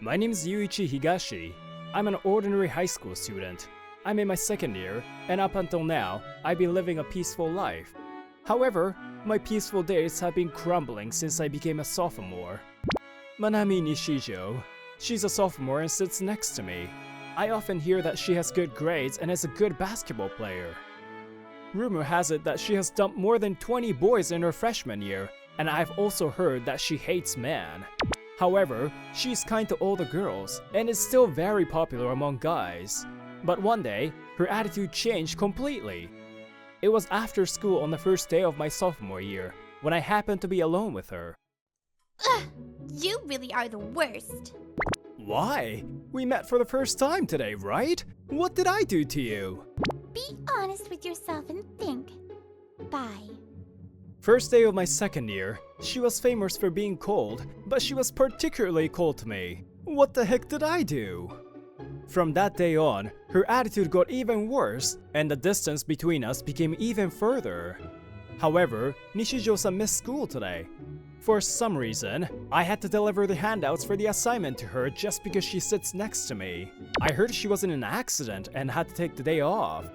My name is Yuichi Higashi. I'm an ordinary high school student. I'm in my second year, and up until now, I've been living a peaceful life. However, my peaceful days have been crumbling since I became a sophomore. Manami Nishijo. She's a sophomore and sits next to me. I often hear that she has good grades and is a good basketball player. Rumor has it that she has dumped more than 20 boys in her freshman year, and I've also heard that she hates men. However, she's kind to all the girls, and is still very popular among guys. But one day, her attitude changed completely. It was after school on the first day of my sophomore year, when I happened to be alone with her. Ugh, you really are the worst. Why? We met for the first time today, right? What did I do to you? Be honest with yourself and think. Bye. First day of my second year, she was famous for being cold, but she was particularly cold to me. What the heck did I do? From that day on, her attitude got even worse, and the distance between us became even further. However, Nishijo-san missed school today. For some reason, I had to deliver the handouts for the assignment to her just because she sits next to me. I heard she was in an accident and had to take the day off.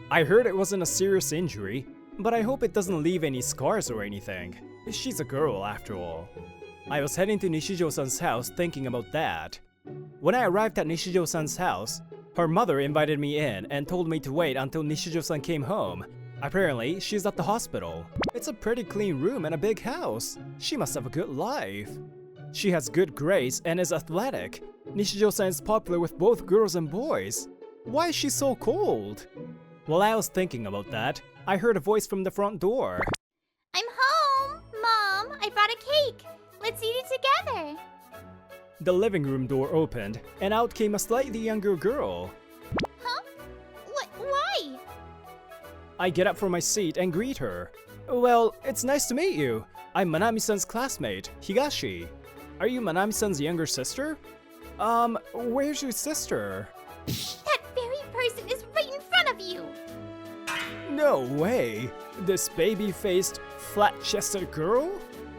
I heard it wasn't a serious injury, but I hope it doesn't leave any scars or anything. She's a girl after all. I was heading to Nishijo-san's house thinking about that. When I arrived at Nishijo-san's house, her mother invited me in and told me to wait until Nishijo-san came home. Apparently, she's at the hospital. It's a pretty clean room and a big house. She must have a good life. She has good grades and is athletic. Nishijo-san is popular with both girls and boys. Why is she so cold? While I was thinking about that, I heard a voice from the front door. I'm home! Mom, I brought a cake! Let's eat it together! The living room door opened, and out came a slightly younger girl. Huh? Why? I get up from my seat and greet her. Well, it's nice to meet you. I'm Manami-san's classmate, Higashi. Are you Manami-san's younger sister? Where's your sister? That very person is right in front of you! No way! This baby-faced, flat-chested girl?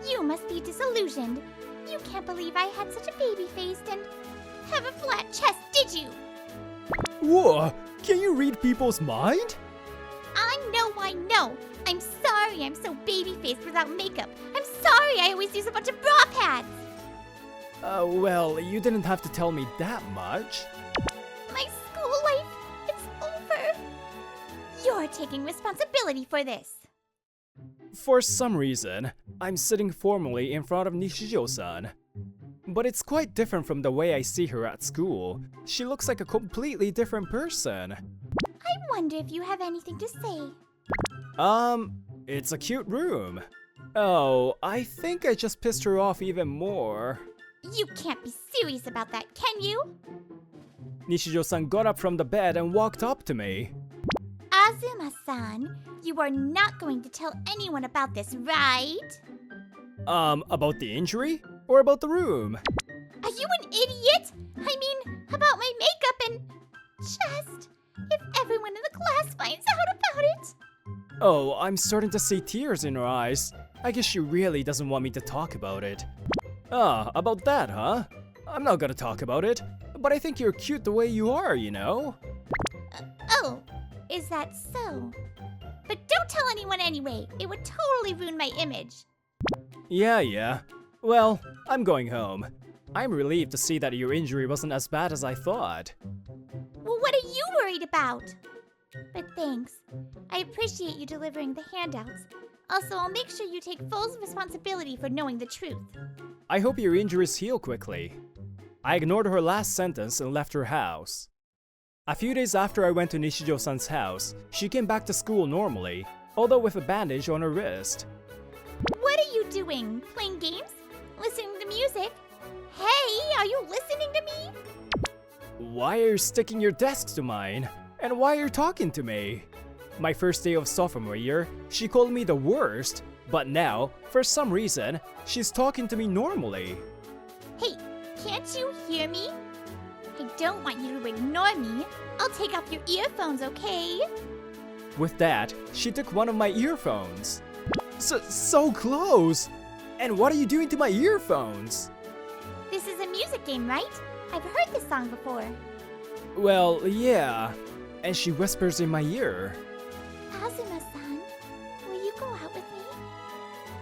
You must be disillusioned. You can't believe I had such a baby face and have a flat chest, did you? Whoa! Can you read people's mind? I know. I'm sorry I'm so baby-faced without makeup. I'm sorry I always use a bunch of bra pads. Well, you didn't have to tell me that much. My school life, it's over. You're taking responsibility for this. For some reason, I'm sitting formally in front of Nishijo-san. But it's quite different from the way I see her at school. She looks like a completely different person. I wonder if you have anything to say. It's a cute room. Oh, I think I just pissed her off even more. You can't be serious about that, can you? Nishijo-san got up from the bed and walked up to me. Azuma-san, you are not going to tell anyone about this, right? About the injury? Or about the room? Are you an idiot? I mean, about my makeup and chest. If everyone in the class finds out about it. Oh, I'm starting to see tears in her eyes. I guess she really doesn't want me to talk about it. About that, huh? I'm not gonna talk about it, but I think you're cute the way you are, you know? Oh, is that so? But don't tell anyone anyway. It would totally ruin my image. Yeah. Well, I'm going home. I'm relieved to see that your injury wasn't as bad as I thought. Well, what are you worried about? But thanks. I appreciate you delivering the handouts. Also, I'll make sure you take full responsibility for knowing the truth. I hope your injuries heal quickly. I ignored her last sentence and left her house. A few days after I went to Nishijo-san's house, she came back to school normally, although with a bandage on her wrist. What are you doing? Playing games? Listening to music? Hey, are you listening to me? Why are you sticking your desk to mine? And why are you talking to me? My first day of sophomore year, she called me the worst, but now, for some reason, she's talking to me normally. Hey, can't you hear me? I don't want you to ignore me. I'll take off your earphones, okay? With that, she took one of my earphones. So close! And what are you doing to my earphones? This is a music game, right? I've heard this song before. Well, yeah. And she whispers in my ear. Azuma-san, will you go out with me?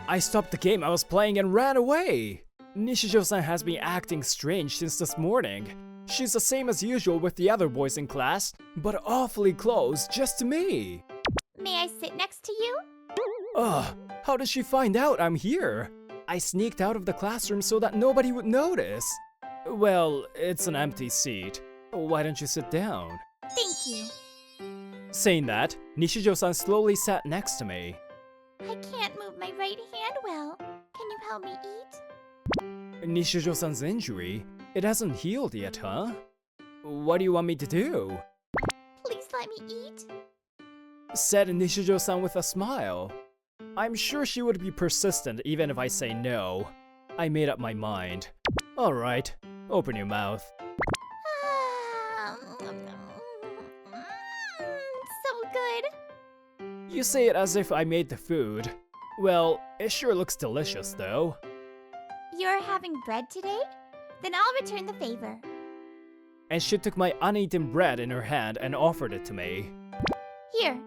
I stopped the game I was playing and ran away. Nishijo-san has been acting strange since this morning. She's the same as usual with the other boys in class, but awfully close just to me. May I sit next to you? Ugh, how did she find out I'm here? I sneaked out of the classroom so that nobody would notice. Well, it's an empty seat. Why don't you sit down? Thank you. Saying that, Nishijo-san slowly sat next to me. I can't move my right hand well. Can you help me eat? Nishijo-san's injury? It hasn't healed yet, huh? What do you want me to do? Please let me eat. Said Nishijo-san with a smile. I'm sure she would be persistent even if I say no. I made up my mind. Alright, open your mouth. So good. You say it as if I made the food. Well, it sure looks delicious though. You're having bread today? Then I'll return the favor. And she took my uneaten bread in her hand and offered it to me. Here,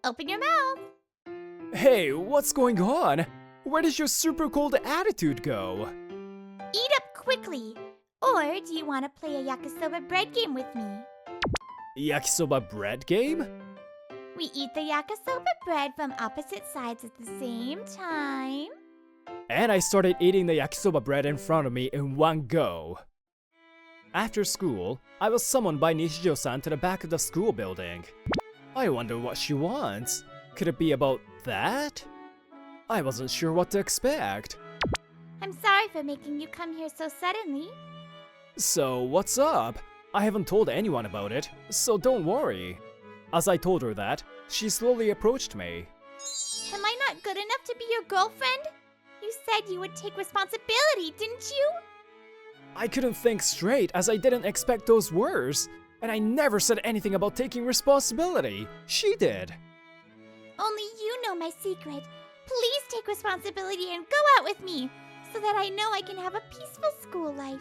open your mouth. Hey, what's going on? Where does your super cold attitude go? Eat up quickly. Or do you want to play a yakisoba bread game with me? Yakisoba bread game? We eat the yakisoba bread from opposite sides at the same time. And I started eating the yakisoba bread in front of me in one go. After school, I was summoned by Nishijo-san to the back of the school building. I wonder what she wants. Could it be about that? I wasn't sure what to expect. I'm sorry for making you come here so suddenly. So, what's up? I haven't told anyone about it, so don't worry. As I told her that, she slowly approached me. Am I not good enough to be your girlfriend? You said you would take responsibility, didn't you? I couldn't think straight as I didn't expect those words, and I never said anything about taking responsibility. She did. Only you know my secret. Please take responsibility and go out with me, so that I know I can have a peaceful school life.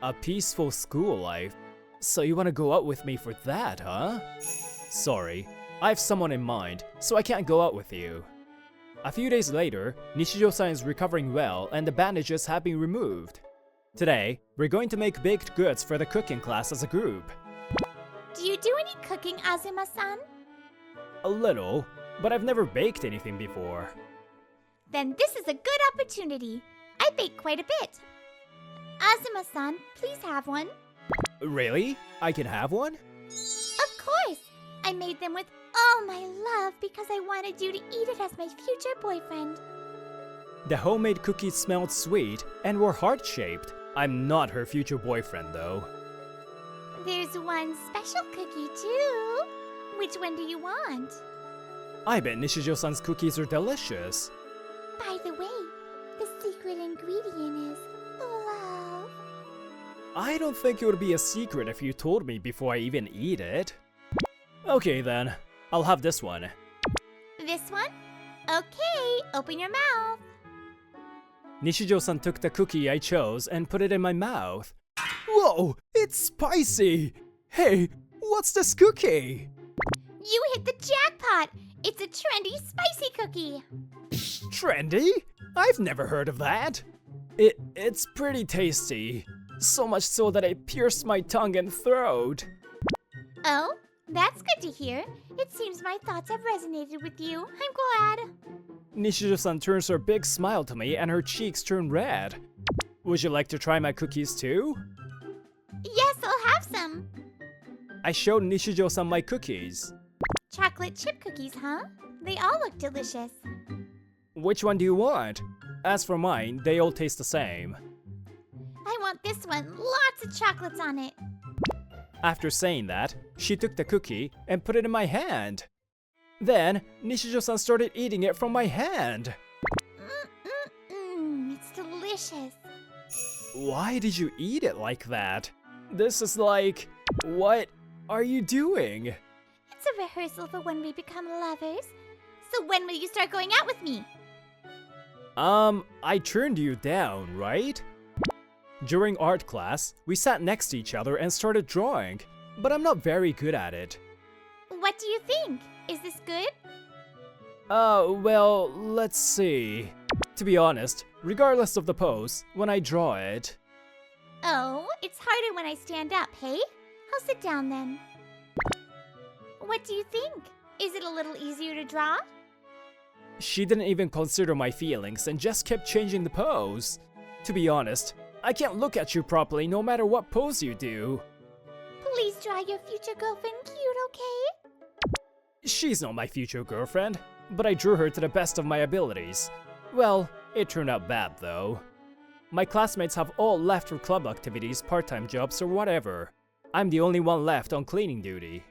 A peaceful school life? So you want to go out with me for that, huh? Sorry, I have someone in mind, so I can't go out with you. A few days later, Nishijo-san is recovering well and the bandages have been removed. Today, we're going to make baked goods for the cooking class as a group. Do you do any cooking, Azuma-san? A little, but I've never baked anything before. Then this is a good opportunity. I bake quite a bit. Azuma-san, please have one. Really? I can have one? Of course! I made them with all my love because I wanted you to eat it as my future boyfriend. The homemade cookies smelled sweet and were heart-shaped. I'm not her future boyfriend though. There's one special cookie too. Which one do you want? I bet Nishijo-san's cookies are delicious. By the way, the secret ingredient is love. I don't think it would be a secret if you told me before I even eat it. Okay then, I'll have this one. This one? Okay, open your mouth. Nishijo-san took the cookie I chose and put it in my mouth. Whoa, it's spicy! Hey, what's this cookie? You hit the jackpot! It's a trendy spicy cookie. Trendy? I've never heard of that. It's pretty tasty. So much so that it pierced my tongue and throat. Oh, that's good to hear. It seems my thoughts have resonated with you. I'm glad. Nishijo-san turns her big smile to me and her cheeks turn red. Would you like to try my cookies too? Yes, I'll have some. I showed Nishijo-san my cookies. Chocolate chip cookies, huh? They all look delicious. Which one do you want? As for mine, they all taste the same. I want this one. Lots of chocolates on it. After saying that, she took the cookie and put it in my hand. Then, Nishijo-san started eating it from my hand. It's delicious. Why did you eat it like that? This is like... What are you doing? It's a rehearsal for when we become lovers. So when will you start going out with me? I turned you down, right? During art class, we sat next to each other and started drawing, but I'm not very good at it. What do you think? Is this good? Well, let's see. To be honest, regardless of the pose, when I draw it... Oh, it's harder when I stand up, hey? I'll sit down then. What do you think? Is it a little easier to draw? She didn't even consider my feelings and just kept changing the pose. To be honest, I can't look at you properly no matter what pose you do. Please draw your future girlfriend cute, okay? She's not my future girlfriend, but I drew her to the best of my abilities. Well, it turned out bad though. My classmates have all left for club activities, part-time jobs, or whatever. I'm the only one left on cleaning duty.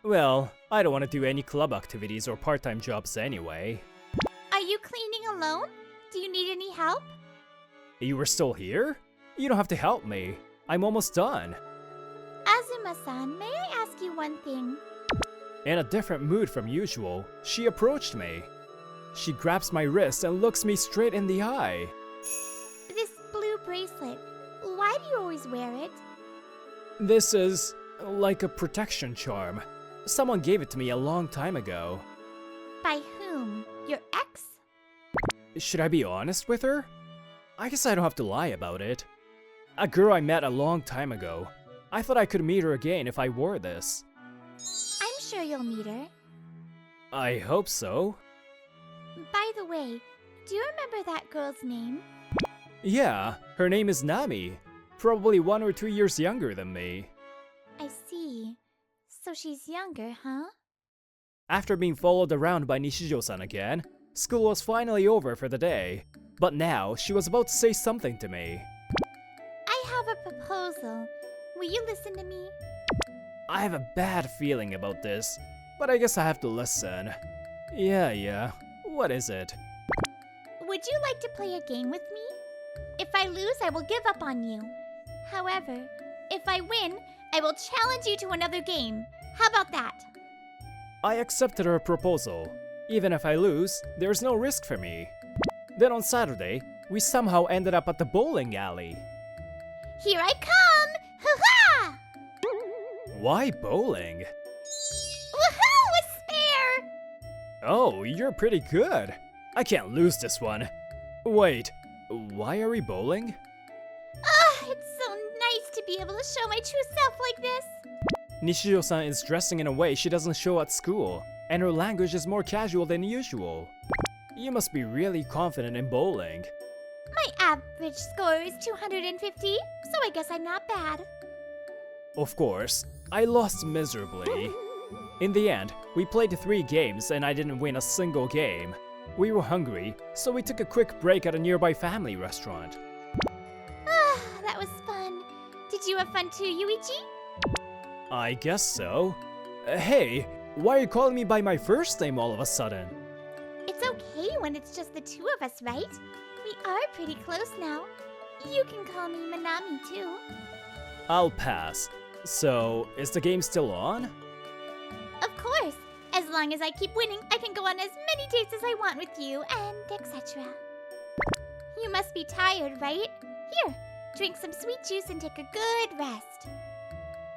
Well, I don't want to do any club activities or part-time jobs anyway. Are you cleaning alone? Do you need any help? You were still here? You don't have to help me. I'm almost done. Azuma-san, may I ask you one thing? In a different mood from usual, she approached me. She grabs my wrist and looks me straight in the eye. This blue bracelet, why do you always wear it? This is like a protection charm. Someone gave it to me a long time ago. By whom? Your ex? Should I be honest with her? I guess I don't have to lie about it. A girl I met a long time ago. I thought I could meet her again if I wore this. I'm sure you'll meet her. I hope so. By the way, do you remember that girl's name? Yeah, her name is Nami. Probably 1 or 2 years younger than me. I see. So she's younger, huh? After being followed around by Nishijo-san again, school was finally over for the day. But now, she was about to say something to me. I have a proposal. Will you listen to me? I have a bad feeling about this, but I guess I have to listen. Yeah. What is it? Would you like to play a game with me? If I lose, I will give up on you. However, if I win, I will challenge you to another game. How about that? I accepted her proposal. Even if I lose, there's no risk for me. Then on Saturday, we somehow ended up at the bowling alley. Here I come! Ha-ha! Why bowling? Woohoo! A spare! Oh, you're pretty good. I can't lose this one. Wait, why are we bowling? It's so nice to be able to show my true self like this. Nishijo-san is dressing in a way she doesn't show at school, and her language is more casual than usual. You must be really confident in bowling. My average score is 250, so I guess I'm not bad. Of course, I lost miserably. In the end, we played 3 games and I didn't win a single game. We were hungry, so we took a quick break at a nearby family restaurant. That was fun. Did you have fun too, Yuichi? I guess so. Hey, why are you calling me by my first name all of a sudden? It's okay when it's just the two of us, right? We are pretty close now. You can call me Manami too. I'll pass. So, is the game still on? Of course. As long as I keep winning, I can go on as many dates as I want with you, and etc. You must be tired, right? Here, drink some sweet juice and take a good rest.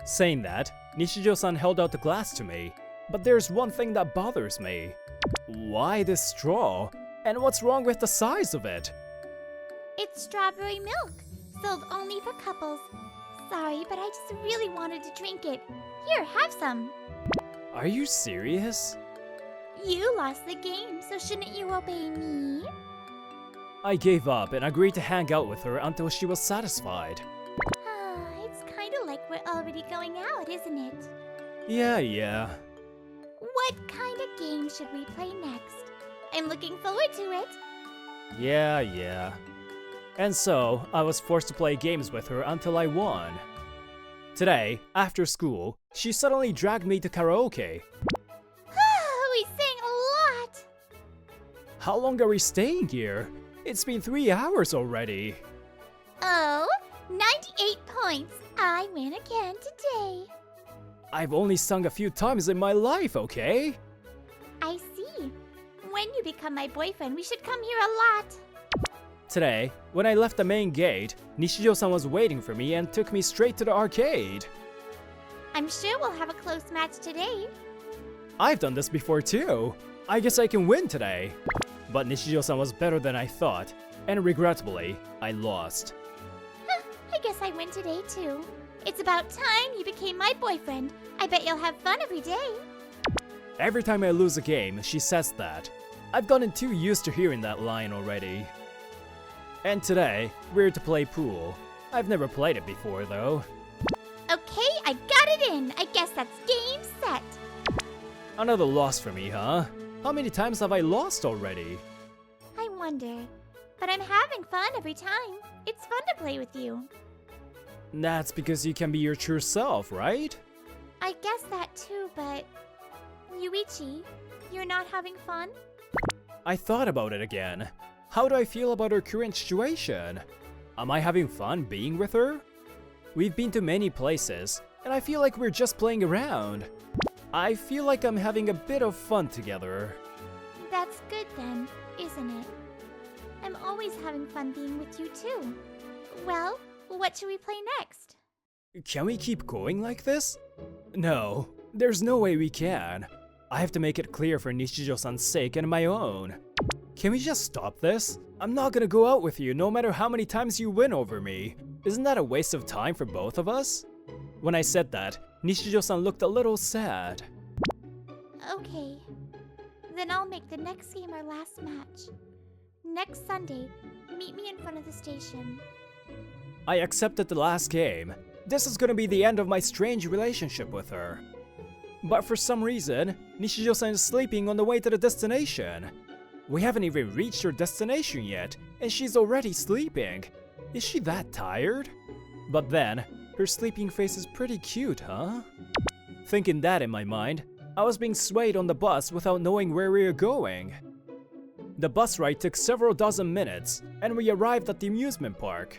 Saying that, Nishijo-san held out the glass to me. But there's one thing that bothers me. Why this straw? And what's wrong with the size of it? It's strawberry milk, sold only for couples. Sorry, but I just really wanted to drink it. Here, have some. Are you serious? You lost the game, so shouldn't you obey me? I gave up and agreed to hang out with her until she was satisfied. It's kinda like we're already going out, isn't it? Yeah. What kind of game should we play next? I'm looking forward to it. Yeah. And so, I was forced to play games with her until I won. Today, after school, she suddenly dragged me to karaoke. We sang a lot. How long are we staying here? It's been 3 hours already. Oh, 98 points. I win again today. I've only sung a few times in my life, okay? I see. When you become my boyfriend, we should come here a lot. Today, when I left the main gate, Nishijo-san was waiting for me and took me straight to the arcade. I'm sure we'll have a close match today. I've done this before too. I guess I can win today. But Nishijo-san was better than I thought, and regrettably, I lost. I guess I win today too. It's about time you became my boyfriend. I bet you'll have fun every day. Every time I lose a game, she says that. I've gotten too used to hearing that line already. And today, we're to play pool. I've never played it before though. Okay, I got it in. I guess that's game set. Another loss for me, huh? How many times have I lost already? I wonder. But I'm having fun every time. It's fun to play with you. That's because you can be your true self, right? I guess that too, but... Yuichi, you're not having fun? I thought about it again. How do I feel about her current situation? Am I having fun being with her? We've been to many places, and I feel like we're just playing around. I feel like I'm having a bit of fun together. That's good then, isn't it? I'm always having fun being with you too. Well, what should we play next? Can we keep going like this? No, there's no way we can. I have to make it clear for Nishijo-san's sake and my own. Can we just stop this? I'm not gonna go out with you no matter how many times you win over me. Isn't that a waste of time for both of us? When I said that, Nishijo-san looked a little sad. Okay. Then I'll make the next game our last match. Next Sunday, meet me in front of the station. I accepted the last game. This is gonna be the end of my strange relationship with her. But for some reason, Nishijo-san is sleeping on the way to the destination. We haven't even reached her destination yet, and she's already sleeping. Is she that tired? But then, her sleeping face is pretty cute, huh? Thinking that in my mind, I was being swayed on the bus without knowing where we were going. The bus ride took several dozen minutes, and we arrived at the amusement park.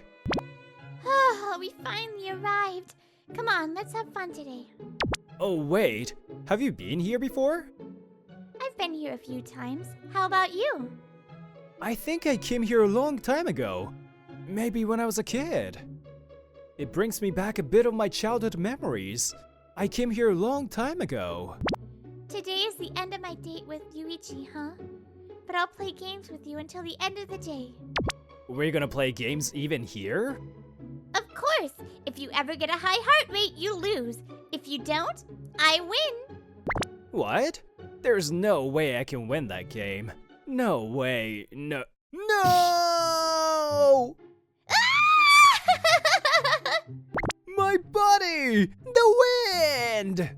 Oh, we finally arrived. Come on, let's have fun today. Oh wait, have you been here before? I've been here a few times. How about you? I think I came here a long time ago. Maybe when I was a kid. It brings me back a bit of my childhood memories. I came here a long time ago. Today is the end of my date with Yuichi, huh? But I'll play games with you until the end of the day. We're gonna play games even here? Of course! If you ever get a high heart rate, you lose. If you don't, I win. What? There's no way I can win that game. No way. No. No! My buddy! The wind!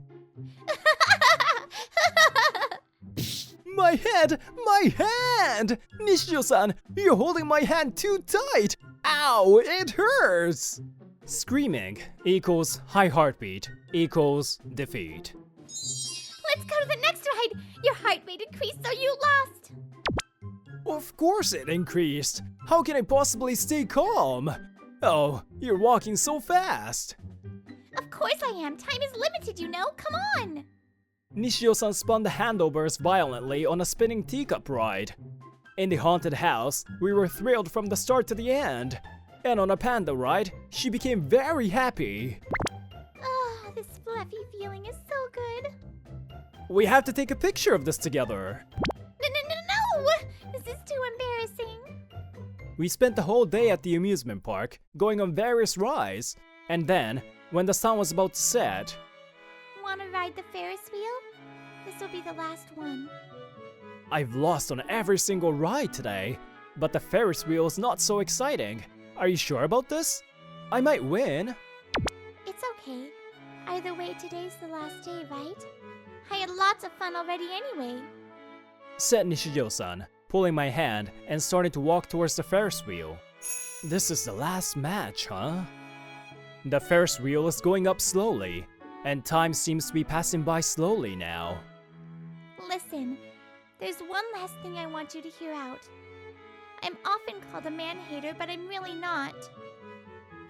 My head! My hand! Nishijo-san, you're holding my hand too tight! Ow, it hurts! Screaming equals high heartbeat equals defeat. Let's go to the next ride. Your heart rate increased, so you lost. Of course it increased. How can I possibly stay calm? Oh, you're walking so fast. Of course I am. Time is limited, you know. Come on. Nishio-san spun the handlebars violently on a spinning teacup ride. In the haunted house, we were thrilled from the start to the end. And on a panda ride, she became very happy. Oh, this fluffy feeling is so good. We have to take a picture of this together. No! This is too embarrassing. We spent the whole day at the amusement park, going on various rides. And then, when the sun was about to set... Wanna ride the Ferris wheel? This will be the last one. I've lost on every single ride today, but the Ferris wheel is not so exciting. Are you sure about this? I might win. It's okay. Either way, today's the last day, right? I had lots of fun already anyway. Said Nishijo-san, pulling my hand and starting to walk towards the Ferris wheel. This is the last match, huh? The Ferris wheel is going up slowly, and time seems to be passing by slowly now. Listen, there's one last thing I want you to hear out. I'm often called a man-hater, but I'm really not.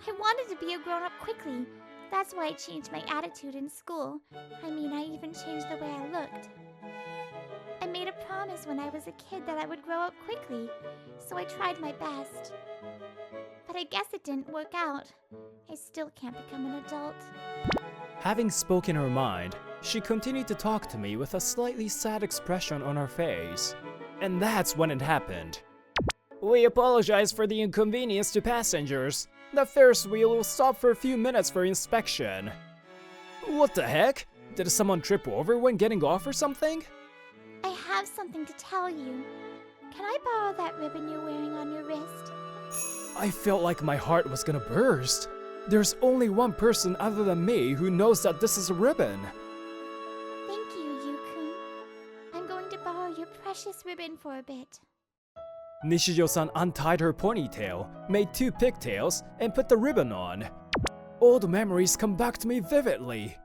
I wanted to be a grown-up quickly. That's why I changed my attitude in school. I mean, I even changed the way I looked. I made made a promise when I was a kid that I would grow up quickly, so I tried my best. But I guess it didn't work out. I still can't become an adult. Having spoken her mind, she continued to talk to me with a slightly sad expression on her face. And that's when it happened. We apologize for the inconvenience to passengers. The Ferris wheel will stop for a few minutes for inspection. What the heck? Did someone trip over when getting off or something? I have something to tell you. Can I borrow that ribbon you're wearing on your wrist? I felt like my heart was gonna burst. There's only one person other than me who knows that this is a ribbon. Thank you, Yukun. I'm going to borrow your precious ribbon for a bit. Nishijo-san untied her ponytail, made 2 pigtails, and put the ribbon on. All the memories come back to me vividly.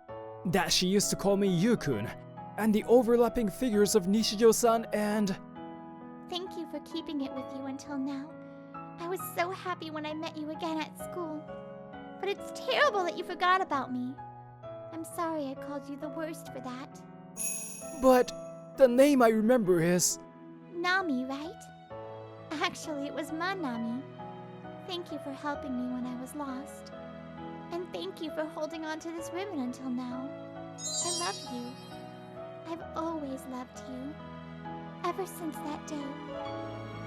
That she used to call me Yukun, and the overlapping figures of Nishijo-san and... Thank you for keeping it with you until now. I was so happy when I met you again at school. But it's terrible that you forgot about me. I'm sorry I called you the worst for that. But the name I remember is... Nami, right? Actually, it was Manami. Thank you for helping me when I was lost. And thank you for holding on to this ribbon until now. I love you. I've always loved you. Ever since that day.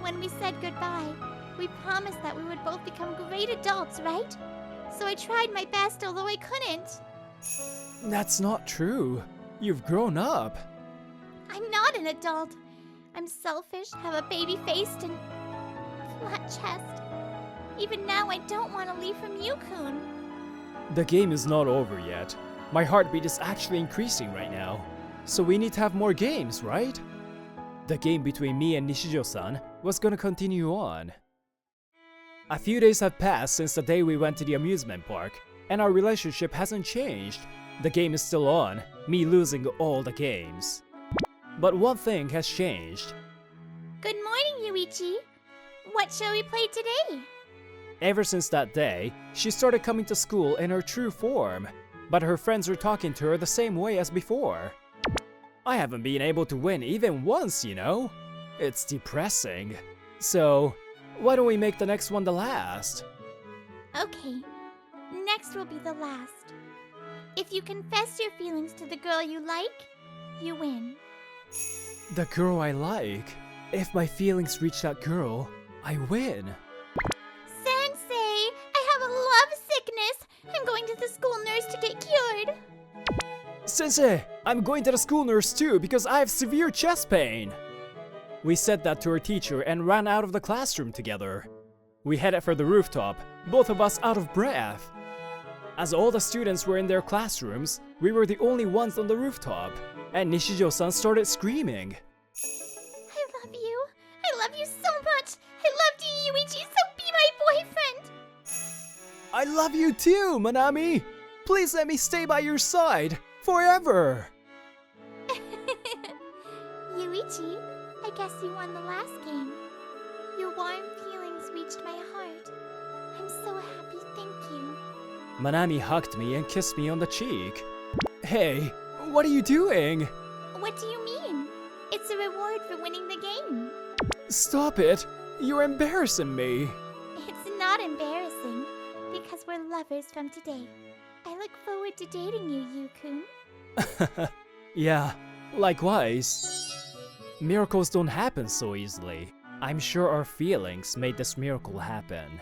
When we said goodbye, we promised that we would both become great adults, right? So I tried my best, although I couldn't. That's not true. You've grown up. I'm not an adult. I'm selfish, have a baby-faced and flat chest. Even now, I don't want to leave from Yukun. The game is not over yet. My heartbeat is actually increasing right now. So we need to have more games, right? The game between me and Nishijo-san was gonna continue on. A few days have passed since the day we went to the amusement park, and our relationship hasn't changed. The game is still on, me losing all the games. But one thing has changed. Good morning, Yuichi. What shall we play today? Ever since that day, she started coming to school in her true form, but her friends are talking to her the same way as before. I haven't been able to win even once, you know? It's depressing. So, why don't we make the next one the last? Okay, next will be the last. If you confess your feelings to the girl you like, you win. The girl I like. If my feelings reach that girl, I win. Sensei, I have a love sickness. I'm going to the school nurse to get cured. Sensei, I'm going to the school nurse too because I have severe chest pain. We said that to our teacher and ran out of the classroom together. We headed for the rooftop, both of us out of breath. As all the students were in their classrooms, we were the only ones on the rooftop, and Nishijo-san started screaming. I love you. I love you so much. I loved you, Yuichi, so be my boyfriend. I love you too, Manami. Please let me stay by your side forever. Yuichi, I guess you won the last game. Your warm feelings reached my heart. I'm so happy, thank you. Manami hugged me and kissed me on the cheek. Hey, what are you doing? What do you mean? It's a reward for winning the game. Stop it! You're embarrassing me. It's not embarrassing, because we're lovers from today. I look forward to dating you, Yukun. Yeah, likewise. Miracles don't happen so easily. I'm sure our feelings made this miracle happen.